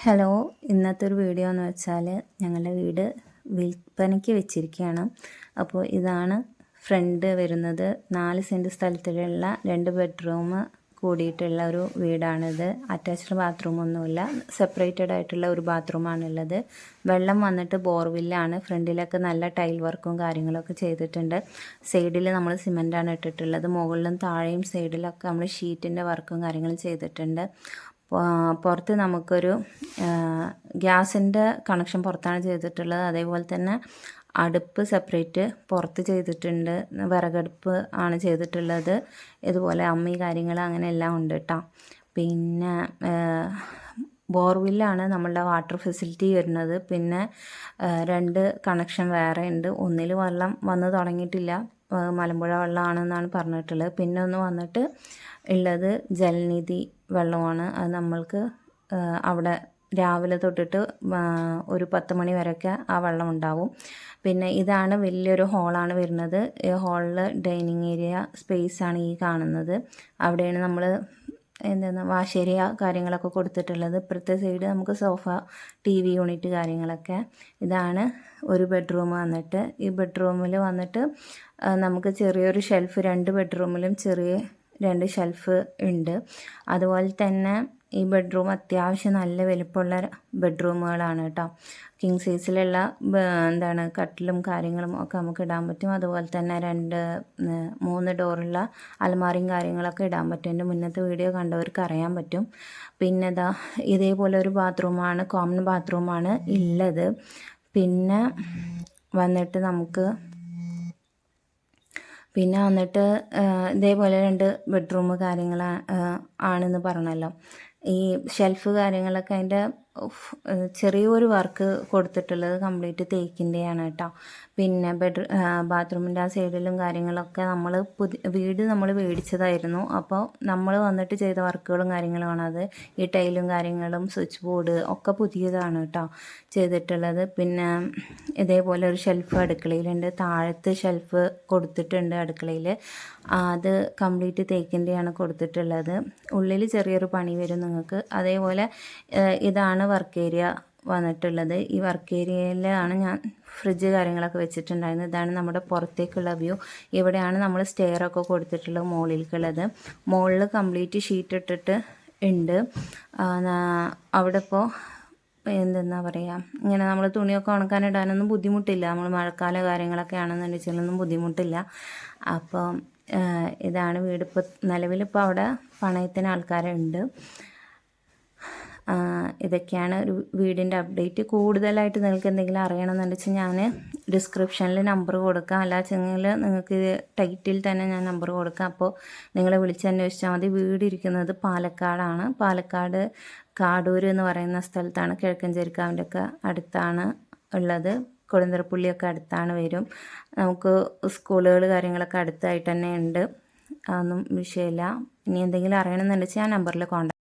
Hello, ഇന്നത്തെ ഒരു video എന്ന് വെച്ചാൽ ഞങ്ങളുടെ വീട് വിൽപ്പനയ്ക്ക് വെച്ചിരിക്കുകയാണ്. അപ്പോൾ ഇതാണ് ഫ്രണ്ട് വരുന്നത്. 4 സെൻറ്റ് സ്ഥലത്തിലുള്ള 2 ബെഡ്റൂം കൂടിയിട്ടുള്ള ഒരു വീടാണിത്. അറ്റാച്ച്ഡ് ബാത്റൂമൊന്നുമില്ല, സെപ്പറേറ്റഡ് ആയിട്ടുള്ള ഒരു ബാത്റൂമാണുള്ളത്. വെള്ളം വന്നിട്ട് ബോർവില്ലാണ്. ഫ്രണ്ടിലൊക്കെ നല്ല ടൈൽ വർക്കും കാര്യങ്ങളൊക്കെ ചെയ്തിട്ടുണ്ട്. സൈഡിൽ നമ്മൾ സിമൻറ്റാണ് ഇട്ടിട്ടുള്ളത്. മുകളിലും താഴെയും സൈഡിലൊക്കെ നമ്മൾ ഷീറ്റിൻ്റെ വർക്കും കാര്യങ്ങളും ചെയ്തിട്ടുണ്ട്. പുറത്ത് നമുക്കൊരു ഗ്യാസിൻ്റെ കണക്ഷൻ പുറത്താണ് ചെയ്തിട്ടുള്ളത്. അതേപോലെ തന്നെ അടുപ്പ് സെപ്പറേറ്റ് പുറത്ത് ചെയ്തിട്ടുണ്ട്. വിറകടുപ്പ് ആണ് ചെയ്തിട്ടുള്ളത്. ഇതുപോലെ അമ്മി കാര്യങ്ങൾ അങ്ങനെ എല്ലാം ഉണ്ട് കേട്ടോ. പിന്നെ ബോർവില്ലാണ് നമ്മളുടെ വാട്ടർ ഫെസിലിറ്റി വരുന്നത്. പിന്നെ 2 കണക്ഷൻ വേറെ ഉണ്ട്. ഒന്നിൽ വെള്ളം വന്ന് തുടങ്ങിയിട്ടില്ല, മലമ്പുഴ വെള്ളമാണെന്നാണ് പറഞ്ഞിട്ടുള്ളത്. പിന്നെ ഒന്ന് വന്നിട്ട് ഉള്ളത് ജലനിധി വെള്ളമാണ്. അത് നമ്മൾക്ക് അവിടെ രാവിലെ തൊട്ടിട്ട് ഒരു 10 മണി വരെയൊക്കെ ആ വെള്ളം ഉണ്ടാവും. പിന്നെ ഇതാണ് വലിയൊരു ഹോളാണ് വരുന്നത്. ഈ ഹോളിൽ ഡൈനിങ് ഏരിയ സ്പേസാണ് ഈ കാണുന്നത്. അവിടെയാണ് നമ്മൾ വാഷ് ഏരിയ കാര്യങ്ങളൊക്കെ കൊടുത്തിട്ടുള്ളത്. ഇപ്പുറത്തെ സൈഡ് നമുക്ക് സോഫ, TV യൂണിറ്റ് കാര്യങ്ങളൊക്കെ. ഇതാണ് ഒരു ബെഡ്റൂം വന്നിട്ട്. ഈ ബെഡ്റൂമിൽ വന്നിട്ട് നമുക്ക് ചെറിയൊരു ഷെൽഫ്, 2 ബെഡ്റൂമിലും ചെറിയ 2 ഷെൽഫ് ഉണ്ട്. അതുപോലെ തന്നെ ഈ ബെഡ്റൂം അത്യാവശ്യം നല്ല വലുപ്പമുള്ള ബെഡ്റൂമുകളാണ് കേട്ടോ. കിങ് സൈസിലുള്ള കട്ടിലും കാര്യങ്ങളും ഒക്കെ നമുക്ക് ഇടാൻ പറ്റും. അതുപോലെ തന്നെ 3 ഡോറുള്ള അലമാരയും കാര്യങ്ങളൊക്കെ ഇടാൻ പറ്റും. എൻ്റെ മുന്നത്തെ വീഡിയോ കണ്ടവർക്ക് അറിയാൻ പറ്റും. പിന്നെ ഇതേപോലെ ഒരു ബാത്റൂമാണ്, കോമൺ ബാത്റൂമാണ് ഉള്ളത്. പിന്നെ വന്നിട്ട് ഇതേപോലെ 2 ബെഡ്റൂം കാര്യങ്ങൾ ആണെന്ന് പറഞ്ഞല്ലോ. ഈ ഷെൽഫ് കാര്യങ്ങളൊക്കെ അതിൻ്റെ ചെറിയൊരു വർക്ക് കൊടുത്തിട്ടുള്ളത് കംപ്ലീറ്റ് തേക്കിൻ്റെയാണ് കേട്ടോ. പിന്നെ ബാത്റൂമിൻ്റെ ആ സൈഡിലും കാര്യങ്ങളൊക്കെ വീട് നമ്മൾ മേടിച്ചതായിരുന്നു. അപ്പോൾ നമ്മൾ വന്നിട്ട് ചെയ്ത വർക്കുകളും കാര്യങ്ങളുമാണ് അത്. ഈ ടൈലും കാര്യങ്ങളും സ്വിച്ച് ബോർഡ് ഒക്കെ പുതിയതാണ് കേട്ടോ ചെയ്തിട്ടുള്ളത്. പിന്നെ ഇതേപോലെ ഒരു ഷെൽഫ് അടുക്കളയിലുണ്ട്. താഴത്ത് ഷെൽഫ് കൊടുത്തിട്ടുണ്ട് അടുക്കളയിൽ. അത് കംപ്ലീറ്റ് തേക്കിൻ്റെയാണ് കൊടുത്തിട്ടുള്ളത്. ഉള്ളിൽ ചെറിയൊരു പണി വരും നിങ്ങൾക്ക്. അതേപോലെ ഇതാണ് വർക്ക് ഏരിയ വന്നിട്ടുള്ളത്. ഈ വർക്ക് ഏരിയയിലാണ് ഞാൻ ഫ്രിഡ്ജ് കാര്യങ്ങളൊക്കെ വെച്ചിട്ടുണ്ടായിരുന്നത്. ഇതാണ് നമ്മുടെ പുറത്തേക്കുള്ള വ്യൂ. ഇവിടെയാണ് നമ്മൾ സ്റ്റെയറൊക്കെ കൊടുത്തിട്ടുള്ളത് മുകളിലേക്കുള്ളത്. മുകളിൽ കംപ്ലീറ്റ് ഷീറ്റ് ഇട്ടിട്ട് ഉണ്ട്. അവിടെ ഇപ്പോൾ ഇങ്ങനെ നമ്മൾ തുണിയൊക്കെ ഉണക്കാനിടാനൊന്നും ബുദ്ധിമുട്ടില്ല. നമ്മൾ മഴക്കാല കാര്യങ്ങളൊക്കെ ആണെന്നുണ്ടെങ്കിലൊന്നും ബുദ്ധിമുട്ടില്ല. അപ്പോൾ ഇതാണ് വീട്. ഇപ്പോൾ നിലവിലിപ്പോൾ അവിടെ പണയത്തിന് ആൾക്കാരുണ്ട്. ഇതൊക്കെയാണ് ഒരു വീടിൻ്റെ അപ്ഡേറ്റ്. കൂടുതലായിട്ട് നിങ്ങൾക്ക് എന്തെങ്കിലും അറിയണമെന്നുണ്ടെങ്കിൽ ഞാൻ ഡിസ്ക്രിപ്ഷനിൽ നമ്പർ കൊടുക്കാം. അല്ലാച്ചെങ്കിൽ നിങ്ങൾക്ക് ടൈറ്റിൽ തന്നെ ഞാൻ നമ്പർ കൊടുക്കാം. അപ്പോൾ നിങ്ങളെ വിളിച്ചന്വേഷിച്ചാൽ മതി. വീട് ഇരിക്കുന്നത് പാലക്കാടാണ്. പാലക്കാട് കാടൂർ എന്ന് പറയുന്ന സ്ഥലത്താണ്. കിഴക്കഞ്ചേരിക്കാവിൻ്റെ ഒക്കെ അടുത്താണ് ഉള്ളത്. കൊടുന്തറപ്പുള്ളിയൊക്കെ അടുത്താണ് വരും. നമുക്ക് സ്കൂളുകൾ കാര്യങ്ങളൊക്കെ അടുത്തായിട്ട് തന്നെ ഉണ്ട്. അതൊന്നും വിഷയമില്ല. ഇനി എന്തെങ്കിലും അറിയണമെന്നുണ്ടെങ്കിൽ ഞാൻ നമ്പറിൽ കോൺടാക്ട്